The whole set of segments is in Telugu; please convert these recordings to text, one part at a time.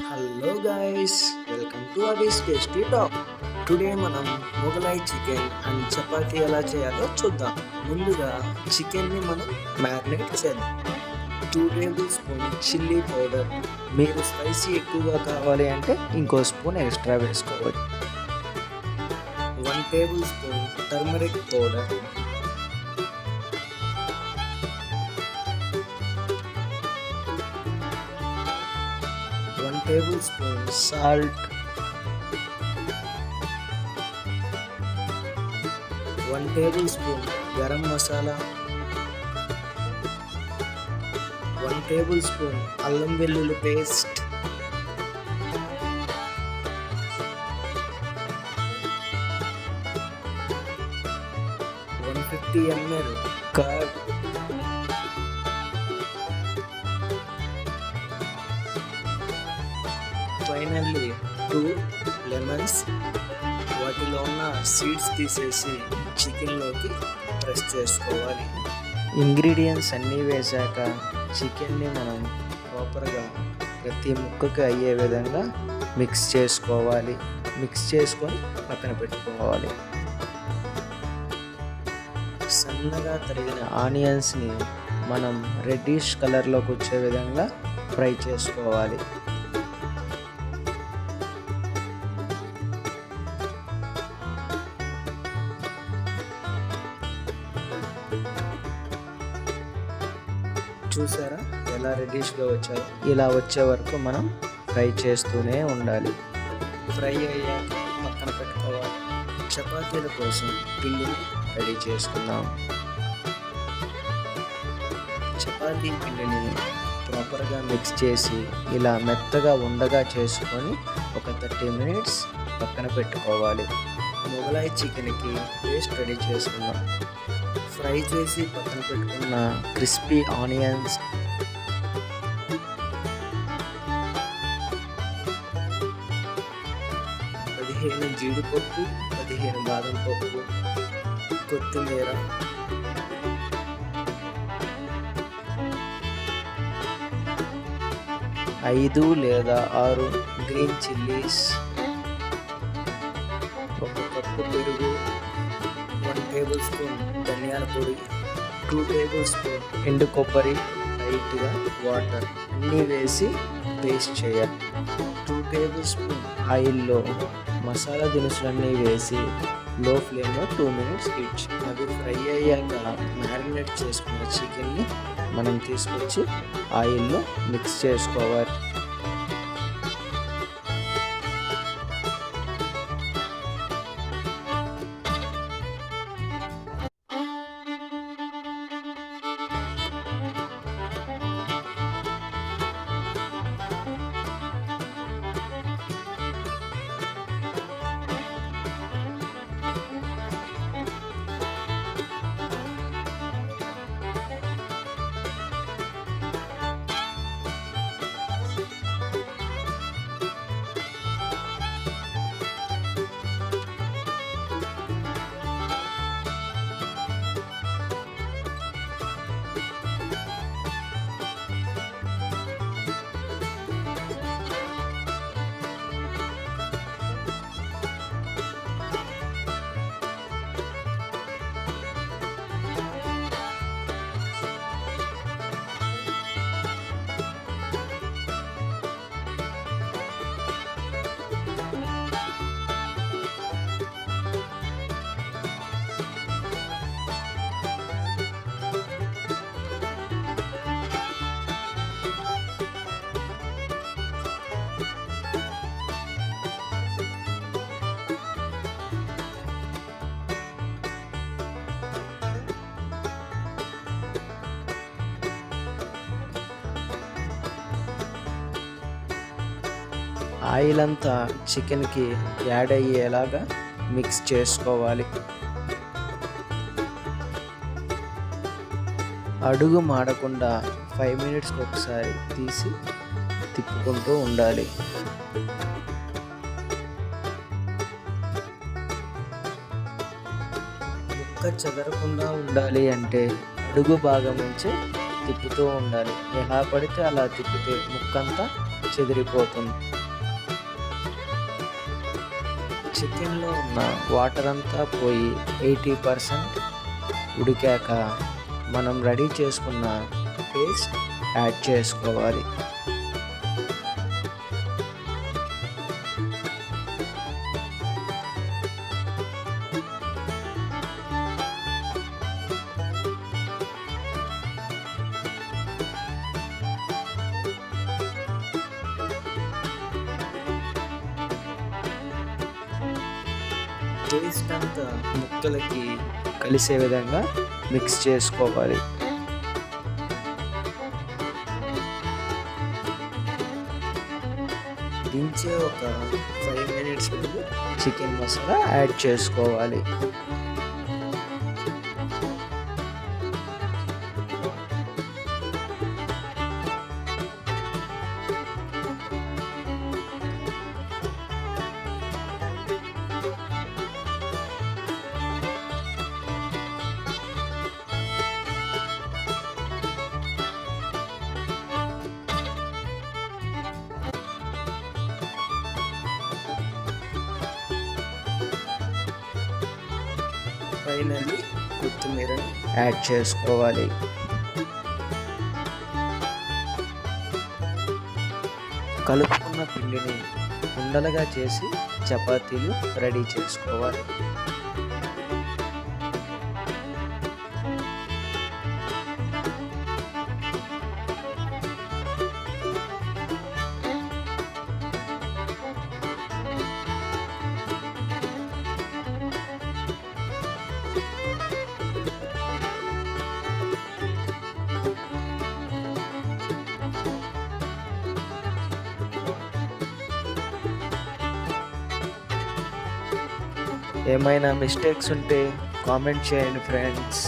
Hello guys, welcome to Abby's tasty talk. Today మనం మొగలాయి చికెన్ అండ్ చపాతీ ఎలా చేయాలో చూద్దాం. ముందుగా చికెన్ని మనం మ్యారినేట్ చేద్దాం. 2 టేబుల్ స్పూన్ చిల్లీ పౌడర్. మీరు స్పైసీ ఎక్కువగా కావాలి అంటే ఇంకో స్పూన్ ఎక్స్ట్రా వేసుకోవచ్చు. 1 tablespoon turmeric powder, 1 tablespoon salt, 1 tablespoon garam masala, 1 tablespoon అల్లం వెల్లుల్లి paste, 150 ml curd, finally 2 lemons. వాటిలో ఉన్న సీడ్స్ తీసేసి చికెన్లోకి ప్రెస్ చేసుకోవాలి. ఇంగ్రీడియంట్స్ అన్నీ వేశాక చికెన్ని మనం ప్రాపర్గా ప్రతి ముక్కకి అయ్యే విధంగా మిక్స్ చేసుకోవాలి. మిక్స్ చేసుకొని పక్కన పెట్టుకోవాలి. సన్నగా తరిగిన ఆనియన్స్ని మనం రెడ్డిష్ కలర్లోకి వచ్చే విధంగా ఫ్రై చేసుకోవాలి. చూసారా ఎలా రెడ్డిష్గా వచ్చాయో? ఇలా వచ్చే వరకు మనం ఫ్రై చేస్తూనే ఉండాలి. ఫ్రై అయ్యాక పక్కన పెట్టుకోవాలి. చపాతీల కోసం పిండిని రెడీ చేసుకుందాం. చపాతీ పిండిని ప్రాపర్గా మిక్స్ చేసి ఇలా మెత్తగా ఉండగా చేసుకొని ఒక 30 మినిట్స్ పక్కన పెట్టుకోవాలి. మొగలాయి చికెన్కి పేస్ట్ రెడీ చేసుకుందాం. ఫ్రై చేసి పక్కన పెట్టుకున్న క్రిస్పీ ఆనియన్స్, జీడిపప్పు, 15 బాదం పప్పు, కొత్తిమీర, ఐదు లేదా 6 గ్రీన్ చిల్లీస్, 1 కప్పు పెరుగు, 1 టేబుల్ స్పూన్ ధనియాల పొడి, 2 టేబుల్ స్పూన్ ఎండు కొబ్బరి, లైట్గా వాటర్ అన్నీ వేసి పేస్ట్ చేయాలి. 2 టేబుల్ స్పూన్ ఆయిల్లో మసాలా దినుసులన్నీ వేసి లో ఫ్లేమ్లో 2 మినిట్స్ హీట్ చేయాలి. అవి ఫ్రై అయ్యాక మ్యారినేట్ చేసుకున్న చికెన్ని మనం తీసుకొచ్చి ఆయిల్లో మిక్స్ చేసుకోవాలి. ఆయిల్ అంతా చికెన్కి యాడ్ అయ్యేలాగా మిక్స్ చేసుకోవాలి. అడుగు మాడకుండా 5 మినిట్స్కి ఒకసారి తీసి తిప్పుకుంటూ ఉండాలి. ముక్క చెదరకుండా ఉండాలి అంటే అడుగు భాగం నుంచి తిప్పుతూ ఉండాలి. ఎలా పడితే అలా తిప్పితే ముక్కంతా చెదిరిపోతుంది. చికెన్లో ఉన్న వాటర్ అంతా పోయి 80% ఉడికాక మనం రెడీ చేసుకున్న పేస్ట్ యాడ్ చేసుకోవాలి. పేస్ట్ అంతా ముక్కలకి కలిసే విధంగా మిక్స్ చేసుకోవాలి. దించే ఒక 5 minutes ముందు చికెన్ మసాలా యాడ్ చేసుకోవాలి. ఫైనల్లీ కొత్తిమీరని యాడ్ చేసుకోవాలి. కలుపుకున్న పిండిని ఉండలుగా చేసి చపాతీలు రెడీ చేసుకోవాలి. ఏమైనా మిస్టేక్స్ ఉంటే కామెంట్ చేయండి friends.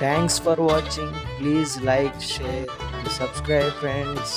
Thanks for watching. Please like, share and subscribe friends.